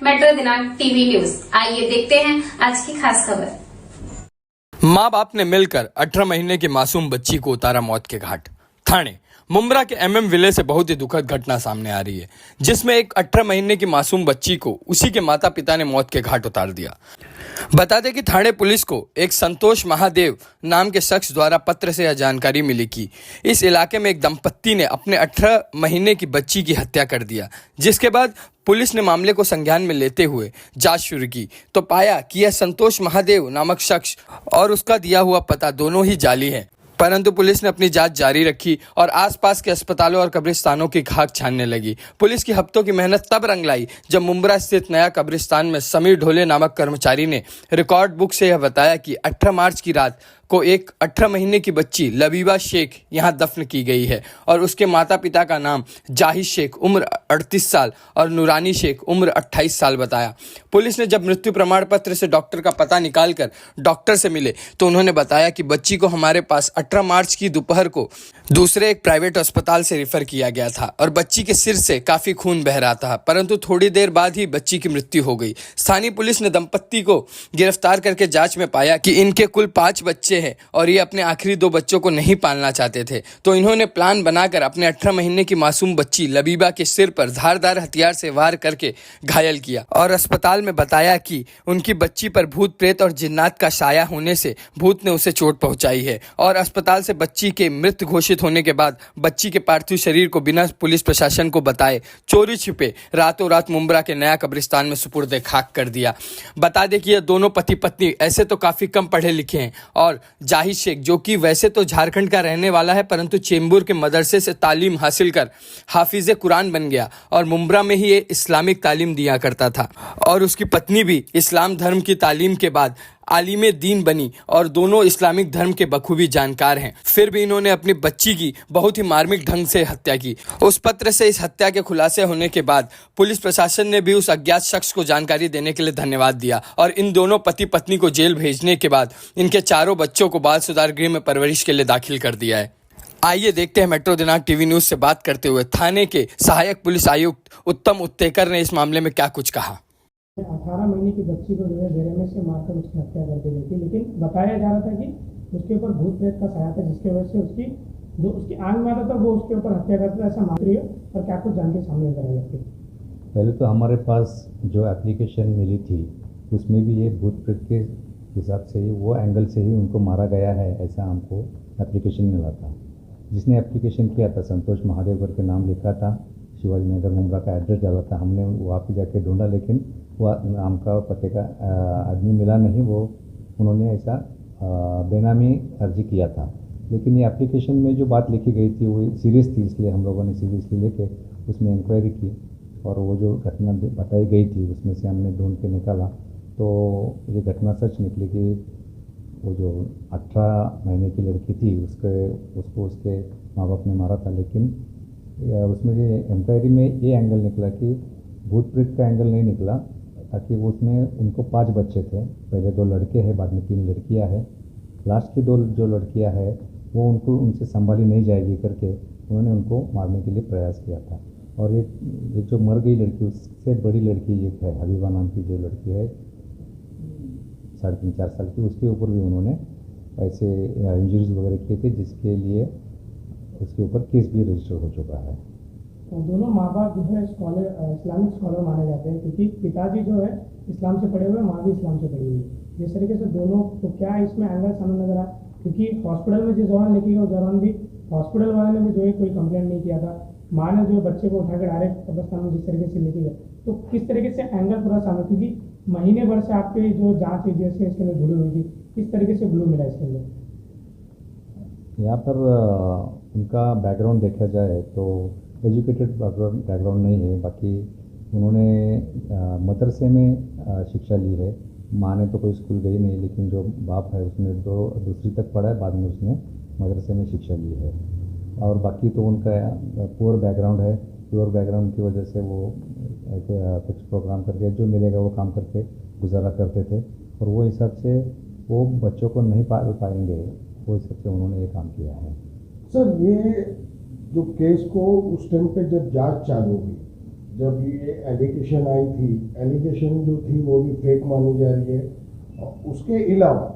Metro दिनांक TV news. आइए देखते हैं आज की खास खबर। माँ बाप ने मिलकर 18 महीने की मासूम बच्ची को उतारा मौत के घाट। ठाणे मुंब्रा के एमएम विलेज से बहुत ही दुखद घटना सामने आ रही है, जिसमें एक 18 महीने की मासूम बच्ची को उसी के माता पिता ने मौत के घाट उतार दिया। बता दें कि ठाणे पुलिस को एक संतोष महादेव नाम के शख्स द्वारा पत्र से यह जानकारी मिली कि इस इलाके में एक दंपत्ति ने अपने 18 महीने की बच्ची की हत्या कर दिया, जिसके बाद पुलिस ने मामले को संज्ञान में लेते हुए जांच शुरू की तो पाया कि यह संतोष महादेव नामक शख्स और उसका दिया हुआ पता दोनों ही जाली है। परंतु पुलिस ने अपनी जांच जारी रखी और आसपास के अस्पतालों और कब्रिस्तानों की खाक छानने लगी। पुलिस की हफ्तों की मेहनत तब रंग लाई जब मुंब्रा स्थित नया कब्रिस्तान में समीर ढोले नामक कर्मचारी ने रिकॉर्ड बुक से यह बताया कि 18 मार्च की रात को एक 18 महीने की बच्ची लबीबा शेख यहां दफन की गई है और उसके माता पिता का नाम जाहिद शेख उम्र 38 साल और नूरानी शेख उम्र 28 साल बताया। पुलिस ने जब मृत्यु प्रमाण पत्र से डॉक्टर का पता निकालकर डॉक्टर से मिले तो उन्होंने बताया कि बच्ची को हमारे पास 18 मार्च की दोपहर को दूसरे एक प्राइवेट अस्पताल से रेफर किया गया था और बच्ची के सिर से काफी खून बह रहा था, परंतु थोड़ी देर बाद ही बच्ची की मृत्यु हो गई। स्थानीय पुलिस ने दंपत्ति को गिरफ्तार करके जांच में पाया कि इनके कुल 5 बच्चे हैं और ये अपने आखिरी 2 बच्चों को नहीं पालना चाहते थे, तो इन्होंने प्लान बनाकर अपने 18 महीने की मासूम बच्ची लबीबा के सिर पर धारदार हथियार से वार करके घायल किया और अस्पताल में बताया कि उनकी बच्ची पर भूत प्रेत और जिन्नात का साया होने से भूत ने उसे चोट पहुंचाई है और अस्पताल से बच्ची के मृत घोषित होने के बाद बच्ची के पार्थिव शरीर को बिना पुलिस प्रशासन को बताए चोरी छिपे रातों रात मुंब्रा के नया कब्रिस्तान में सुपुर्द खाक कर दिया। बता दें कि ये दोनों पति पत्नी ऐसे तो काफी कम पढ़े लिखे हैं और जाहिद शेख, जो कि वैसे तो झारखंड का रहने वाला है, परंतु चेंबूर के मदरसे से तालीम हासिल कर हाफिज कुरान बन गया और मुंब्रा में ही ये इस्लामिक तालीम दिया करता था और उसकी पत्नी भी इस्लाम धर्म की तालीम के बाद आलिमे दीन बनी और दोनों इस्लामिक धर्म के बखूबी जानकार हैं। फिर भी इन्होंने अपनी बच्ची की बहुत ही मार्मिक ढंग से हत्या की। उस पत्र से इस हत्या के खुलासे होने के बाद पुलिस प्रशासन ने भी उस अज्ञात शख्स को जानकारी देने के लिए धन्यवाद दिया और इन दोनों पति पत्नी को जेल भेजने के बाद इनके चारों बच्चों को बाल सुधार गृह में परवरिश के लिए दाखिल कर दिया है। आइए देखते हैं मेट्रो दिनांक टीवी न्यूज से बात करते हुए थाने के सहायक पुलिस आयुक्त उत्तम उत्तेकर ने इस मामले में क्या कुछ कहा। 18 महीने की बच्ची को जो है बेरहमी से मारकर उसकी हत्या कर दी गई थी, लेकिन बताया जा रहा था कि उसके ऊपर भूत प्रेत का साया था, जिसकी वजह से उसकी जो उसकी आंख में आता था वो उसके ऊपर हत्या करता था, ऐसा मान रही है। और क्या कुछ जान के सामने कराया जाती है। पहले तो हमारे पास जो एप्लीकेशन मिली थी उसमें भी ये भूत प्रेत के हिसाब से ही वो एंगल से ही उनको मारा गया है, ऐसा हमको एप्लीकेशन मिला था। जिसने एप्लीकेशन किया था संतोष महादेव करके नाम लिखा था, शिवाजी नगर मुंब्रा का एड्रेस डाला था। हमने वहाँ पे जाके ढूंढा, लेकिन वह नाम का पते का आदमी मिला नहीं। वो उन्होंने ऐसा बेनामी अर्जी किया था, लेकिन ये एप्लीकेशन में जो बात लिखी गई थी वो सीरियस थी, इसलिए हम लोगों ने सीरियसली लेके उसमें इंक्वायरी की और वो जो घटना बताई गई थी उसमें से हमने ढूंढ के निकाला तो ये घटना सच निकली कि वो जो 18 महीने की लड़की थी उसको उसके माँ बाप ने मारा था। लेकिन उसमें ये इंक्वायरी में ये एंगल निकला कि भूत प्रेत का एंगल नहीं निकला, ताकि वो उसमें उनको 5 बच्चे थे। पहले 2 लड़के हैं, बाद में 3 लड़कियां हैं। लास्ट की 2 जो लड़कियां हैं वो उनसे संभाली नहीं जाएगी करके उन्होंने उनको मारने के लिए प्रयास किया था। और ये जो मर गई लड़की उससे बड़ी लड़की एक है, हबीबा नाम की जो लड़की है 3.5-4 साल की, उसके ऊपर भी उन्होंने ऐसे इंजरीज वगैरह किए थे, जिसके लिए उसके ऊपर केस भी रजिस्टर हो चुका है। तो दोनों माँ बाप जो है इस्लामिक स्कॉलर माने जाते हैं, क्योंकि पिताजी जो है इस्लाम से पढ़े हुए, माँ भी इस्लाम से पढ़ी हुई है। जिस तरीके से दोनों, तो क्या इसमें एंगल सामने नजर आया? क्योंकि हॉस्पिटल में जिस दौरान लेके गए उस दौरान भी हॉस्पिटल वाले ने भी जो है कोई कंप्लेंट नहीं किया था। माँ ने जो बच्चे को उठाकर डायरेक्ट कब्रिस्तान में जिस तरीके से लेके गए, तो किस तरीके से एंगल पूरा सामने, क्योंकि महीने भर से आपके जो जाँच एजेंसी इसके अंदर जुड़ी हुई थी, किस तरीके से ग्लू मिला इसके अंदर? यहाँ पर उनका बैकग्राउंड देखा जाए तो एजुकेटेड बैकग्राउंड नहीं है। बाकी उन्होंने मदरसे में शिक्षा ली है। माँ ने तो कोई स्कूल गई नहीं, लेकिन जो बाप है उसने दूसरी तक पढ़ा है, बाद में उसने मदरसे में शिक्षा ली है। और बाकी तो उनका पुअर बैकग्राउंड है। पुअर बैकग्राउंड की वजह से वो कुछ प्रोग्राम करके जो मिलेगा वो काम करके गुजारा करते थे और वो हिसाब से वो बच्चों को नहीं पाल पाएंगे, वो हिसाब से उन्होंने ये काम किया है। सर, ये जो केस को उस टाइम पे जब जांच चालू हुई जब ये एलिगेशन आई थी, एलिगेशन जो थी वो भी फेक मानी जा रही है। और उसके अलावा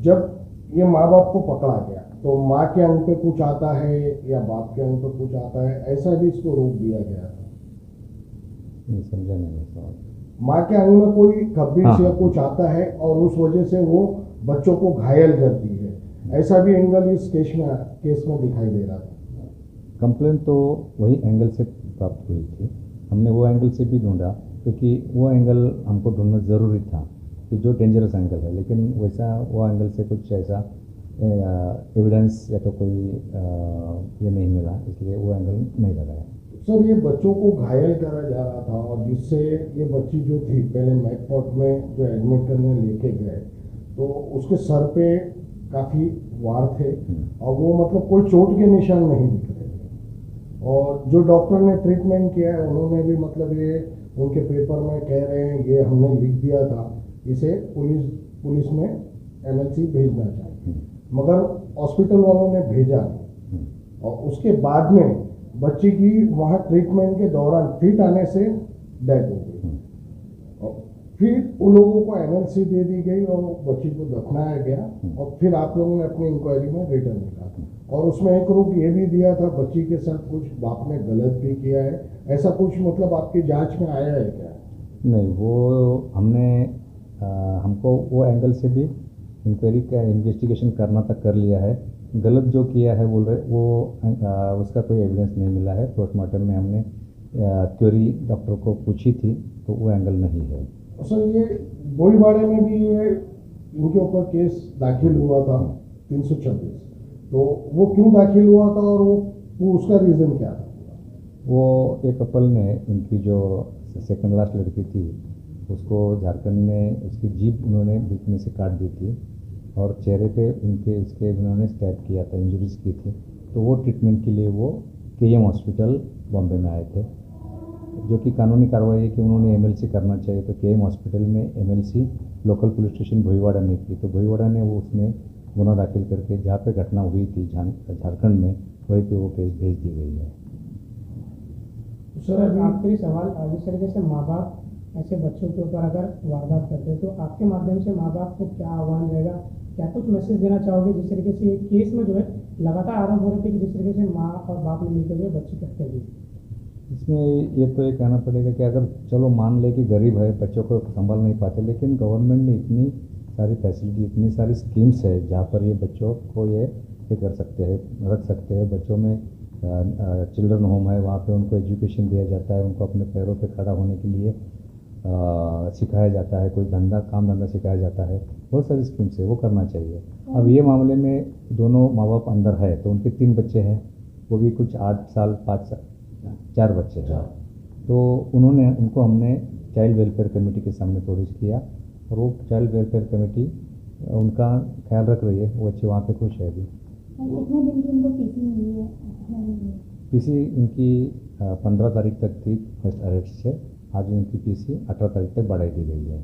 जब ये माँ बाप को पकड़ा गया तो माँ के अंग पे कुछ आता है या बाप के अंग पे कुछ आता है, ऐसा भी इसको रोक दिया गया था। नहीं समझा नहीं सवाल। माँ के अंग में कोई खब्बिश हाँ। या कुछ आता है और उस वजह से वो बच्चों को घायल करती है, ऐसा भी एंगल इस केस में दिखाई दे रहा था। कंप्लेंट तो वही एंगल से प्राप्त हुई थी, हमने वो एंगल से भी ढूंढा क्योंकि वो एंगल हमको ढूंढना ज़रूरी था कि जो डेंजरस एंगल है, लेकिन वैसा वो एंगल से कुछ ऐसा एविडेंस या तो कोई ये नहीं मिला, इसलिए वो एंगल नहीं लगाया। सर, ये बच्चों को घायल करा जा रहा था और जिससे ये बच्ची जो थी पहले मैकपॉट में जो एडमिट करने लेके गए तो उसके सर पे काफ़ी वार थे और वो मतलब कोई चोट के निशान नहीं दिख रहे थे। और जो डॉक्टर ने ट्रीटमेंट किया है उन्होंने भी मतलब ये उनके पेपर में कह रहे हैं ये हमने लिख दिया था, इसे पुलिस में एमएलसी भेजना चाहिए, मगर हॉस्पिटल वालों ने भेजा नहीं। और उसके बाद में बच्ची की वहाँ ट्रीटमेंट के दौरान फिट आने से डेथ हो गई और फिर उन लोगों को एमएलसी दे दी गई और बच्ची को दफनाया गया और फिर आप लोगों ने अपनी इंक्वायरी में रिटर्न निकाला और उसमें एक रूप ये भी दिया था बच्ची के साथ कुछ बाप ने गलत भी किया है, ऐसा कुछ मतलब आपकी जांच में आया है क्या? नहीं, वो हमने हमको वो एंगल से भी इंक्वायरी का इन्वेस्टिगेशन करना तक कर लिया है। गलत जो किया है बोल रहे वो उसका कोई एविडेंस नहीं मिला है। पोस्टमार्टम में हमने थ्योरी डॉक्टर को पूछी थी तो वो एंगल नहीं है। सर, ये गोलीबाड़े में भी ये इनके ऊपर केस दाखिल हुआ था 326, तो वो क्यों दाखिल हुआ था और वो उसका रीज़न क्या था? वो एक कपल ने उनकी जो सेकंड लास्ट लड़की थी उसको झारखंड में उसकी जीभ उन्होंने बीच में से काट दी थी और चेहरे पे उसके उन्होंने स्टैब किया था, इंजरीज की थी, तो वो ट्रीटमेंट के लिए वो केएम हॉस्पिटल बॉम्बे में आए थे। जो कि कानूनी कार्रवाई है कि उन्होंने एमएलसी करना चाहिए, तो केएम हॉस्पिटल में MLC local police station Bhoiwada में की, तो भोईवाड़ा ने वो उसमें गुना दाखिल करके जहाँ पे घटना हुई थी झारखंड में वहीं पे वो केस भेज दी गई है। सर, आखिरी सवाल, जिस तरीके से माँ बाप ऐसे बच्चों के ऊपर अगर वारदात करते हैं तो आपके माध्यम से माँ बाप को क्या आह्वान रहेगा, क्या कुछ मैसेज देना चाहोगे? जिस तरीके से ये केस में जो है लगातार आरोप हो रहे थे कि जिस तरीके से माँ और बाप ने मिलकर जो बच्ची की हत्या की, इसमें ये तो ये कहना पड़ेगा कि अगर चलो मान ले कि गरीब है, बच्चों को संभाल नहीं पाते, लेकिन गवर्नमेंट ने इतनी सारी फैसिलिटी, इतनी सारी स्कीम्स है जहाँ पर ये बच्चों को ये कर सकते हैं, रख सकते हैं। बच्चों में चिल्ड्रन होम है, वहाँ पे उनको एजुकेशन दिया जाता है, उनको अपने पैरों पे खड़ा होने के लिए सिखाया जाता है, कोई काम धंधा सिखाया जाता है, बहुत सारी स्कीम्स है, वो करना चाहिए। अब ये मामले में दोनों माँ बाप अंदर है तो उनके 3 बच्चे हैं, वो भी कुछ 8 साल 5 साल 4 बच्चे हैं, तो उनको हमने चाइल्ड वेलफेयर कमेटी के सामने पेश किया और वो चाइल्ड वेलफेयर कमेटी उनका ख्याल रख रही है, वो अच्छे वहाँ पे खुश है अभी। कितने दिन की उनको पीसी मिली है? पीसी इनकी 15 तारीख तक थी फर्स्ट अरेस्ट से, आज उनकी पीसी 18 तारीख तक बढ़ाई दी गई है।